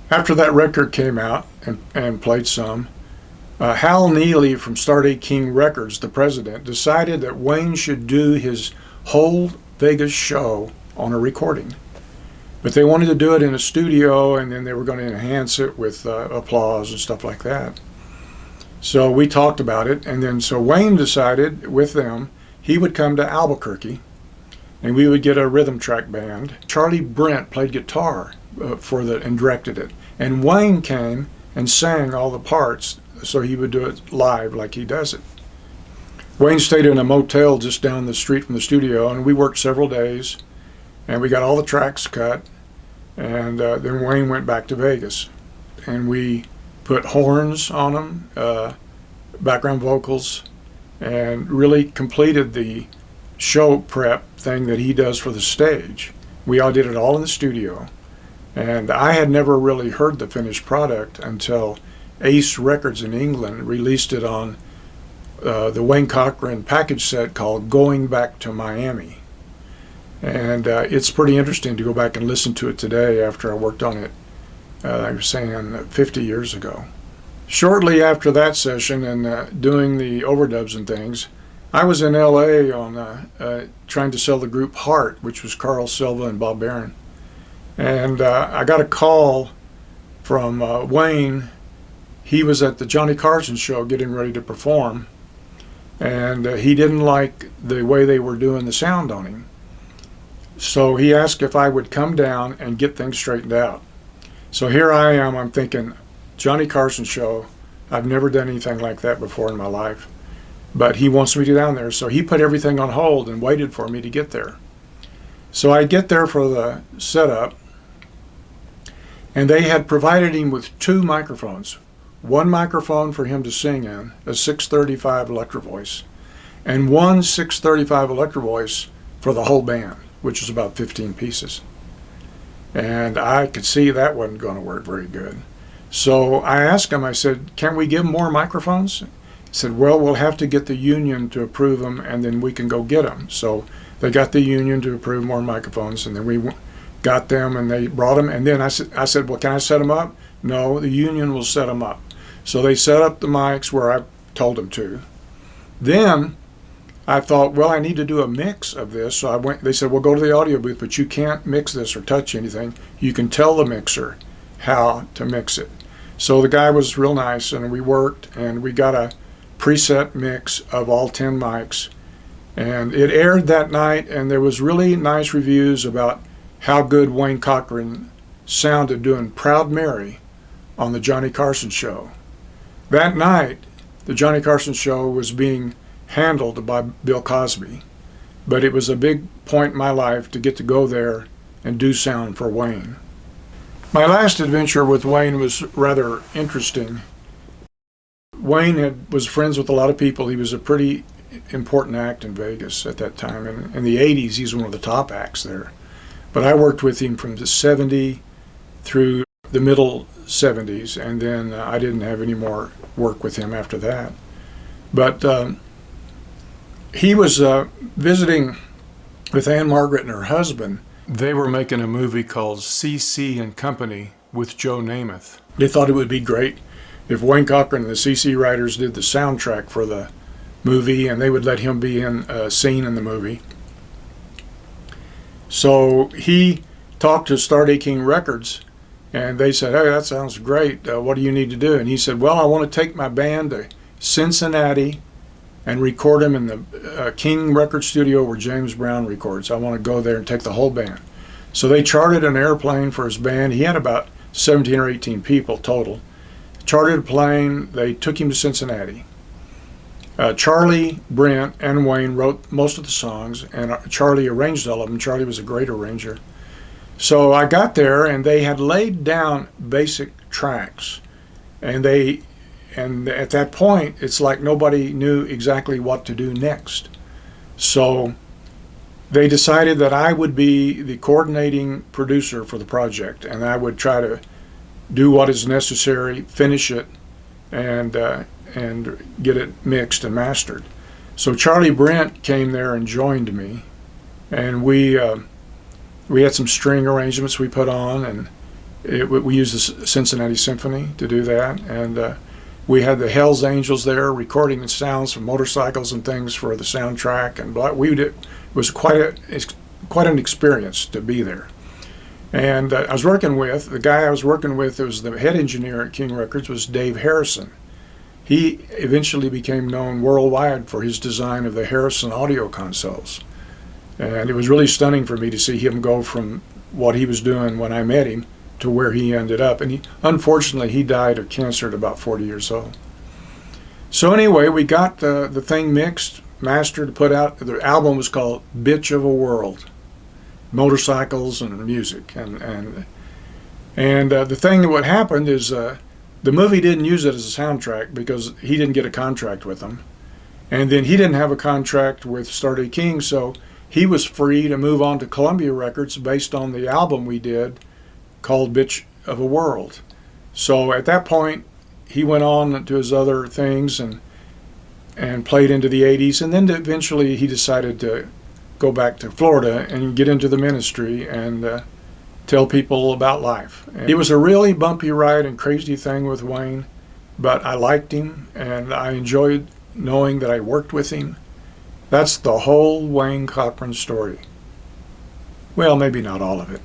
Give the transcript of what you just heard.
After that record came out and played some, Hal Neely from Stardate King Records, the president, decided that Wayne should do his whole Vegas show on a recording. But they wanted to do it in a studio, and then they were going to enhance it with applause and stuff like that. So we talked about it, and then so Wayne decided with them he would come to Albuquerque, and we would get a rhythm track band. Charlie Brent played guitar and directed it, and Wayne came and sang all the parts, so he would do it live like he does it. Wayne stayed in a motel just down the street from the studio, and we worked several days, and we got all the tracks cut, and then Wayne went back to Vegas, and we put horns on them, background vocals, and really completed the show prep thing that he does for the stage. We all did it all in the studio, and I had never really heard the finished product until Ace Records in England released it on the Wayne Cochran package set called Going Back to Miami. And it's pretty interesting to go back and listen to it today after I worked on it, I was saying 50 years ago. Shortly after that session and doing the overdubs and things, I was in LA on trying to sell the group Heart, which was Carl Silva and Bob Barron. And I got a call from Wayne. He was at the Johnny Carson show getting ready to perform, and he didn't like the way they were doing the sound on him. So he asked if I would come down and get things straightened out. So here I am, I'm thinking, Johnny Carson show, I've never done anything like that before in my life. But he wants me to go down there, so he put everything on hold and waited for me to get there. So I get there for the setup, and they had provided him with 2 microphones. One microphone for him to sing in, a 635 Electro Voice, and one 635 Electro Voice for the whole band, which was about 15 pieces. And I could see that wasn't going to work very good. So I asked him, I said, can we give more microphones? He said, well, we'll have to get the union to approve them, and then we can go get them. So they got the union to approve more microphones, and then we got them, and they brought them. And then I said, well, can I set them up? No, the union will set them up. So they set up the mics where I told them to. Then I thought, well, I need to do a mix of this. So I went. They said, well, go to the audio booth, but you can't mix this or touch anything. You can tell the mixer how to mix it. So the guy was real nice, and we worked, and we got a preset mix of all 10 mics. And it aired that night, and there was really nice reviews about how good Wayne Cochran sounded doing Proud Mary on the Johnny Carson show. That night, the Johnny Carson show was being handled by Bill Cosby, but it was a big point in my life to get to go there and do sound for Wayne. My last adventure with Wayne was rather interesting. Wayne was friends with a lot of people. He was a pretty important act in Vegas at that time. And in the 80s, he's one of the top acts there. But I worked with him from the 70s through the middle 70s, and then I didn't have any more work with him after that. But he was visiting with Ann Margaret and her husband. They were making a movie called C.C. and Company with Joe Namath. They thought it would be great if Wayne Cochran and the C.C. writers did the soundtrack for the movie, and they would let him be in a scene in the movie. So he talked to Stardate King Records, and they said, hey, that sounds great. What do you need to do? And he said, well, I want to take my band to Cincinnati and record them in the King Record Studio where James Brown records. I want to go there and take the whole band. So they chartered an airplane for his band. He had about 17 or 18 people total. Chartered a plane. They took him to Cincinnati. Charlie, Brent, and Wayne wrote most of the songs, and Charlie arranged all of them. Charlie was a great arranger. So I got there, and they had laid down basic tracks, and at that point, it's like nobody knew exactly what to do next. So they decided that I would be the coordinating producer for the project, and I would try to do what is necessary, finish it, and get it mixed and mastered. So Charlie Brent came there and joined me, and we had some string arrangements we put on, and We used the Cincinnati Symphony to do that, and we had the Hells Angels there recording the sounds from motorcycles and things for the soundtrack, and it was quite an experience to be there. And the guy I was working with, who was the head engineer at King Records, was Dave Harrison. He eventually became known worldwide for his design of the Harrison audio consoles. And it was really stunning for me to see him go from what he was doing when I met him to where he ended up. And unfortunately, he died of cancer at about 40 years old. So anyway, we got the thing mixed, mastered, put out. The album was called Bitch of a World. Motorcycles and music. And the thing that what happened is the movie didn't use it as a soundtrack because he didn't get a contract with them. And then he didn't have a contract with Starday King, so he was free to move on to Columbia Records based on the album we did called Bitch of a World. So at that point, he went on to his other things and played into the 80s, and then eventually he decided to go back to Florida and get into the ministry and tell people about life. And it was a really bumpy ride and crazy thing with Wayne, but I liked him and I enjoyed knowing that I worked with him. That's the whole Wayne Cochran story. Well, maybe not all of it.